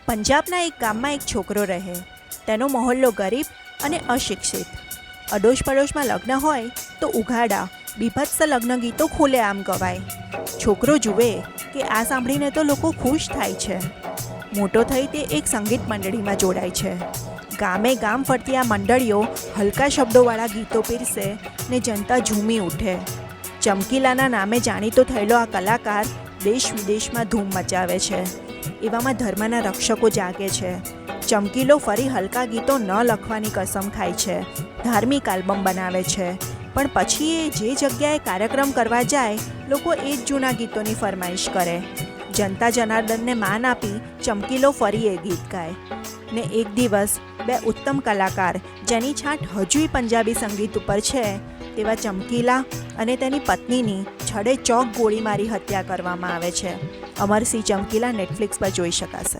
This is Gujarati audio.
પંજાબના એક ગામમાં એક છોકરો રહે. તેનો મહોલ્લો ગરીબ અને અશિક્ષિત. અડોશ પડોશમાં લગ્ન હોય તો ઉઘાડા બીભત્સ લગ્ન ગીતો ખુલ્લેઆમ ગવાય. છોકરો જુએ કે આ સાંભળીને તો લોકો ખુશ થાય છે. મોટો થઈ તે એક સંગીત મંડળીમાં જોડાય છે. ગામે ગામ ફરતી આ મંડળીઓ હલકા શબ્દોવાળા ગીતો પીરસે ને જનતા ઝૂમી ઉઠે. ચમકીલાના નામે જાણીતો થયેલો આ કલાકાર દેશ વિદેશમાં ધૂમ મચાવે છે. એવામાં ધર્મના રક્ષકો જાગે છે. ચમકીલો ફરી હલકા ગીતો ન લખવાની કસમ ખાય છે. ધાર્મિક આલ્બમ બનાવે છે. પણ પછી એ જે જગ્યાએ કાર્યક્રમ કરવા જાય લોકો એ જ જૂના ગીતોની ફરમાઈશ કરે. જનતા જનાર્દનને માન આપી ચમકીલો ફરી એ ગીત ગાય ને એક દિવસ બે ઉત્તમ કલાકાર જેની છાંટ હજુય પંજાબી સંગીત ઉપર છે તેવા ચમકીલા અને તેની પત્નીની છડે ચોક ગોળી મારી હત્યા કરવામાં આવે છે. અમરસિંહ ચમકીલા નેટફ્લિક્સ પર જોઈ શકાશે.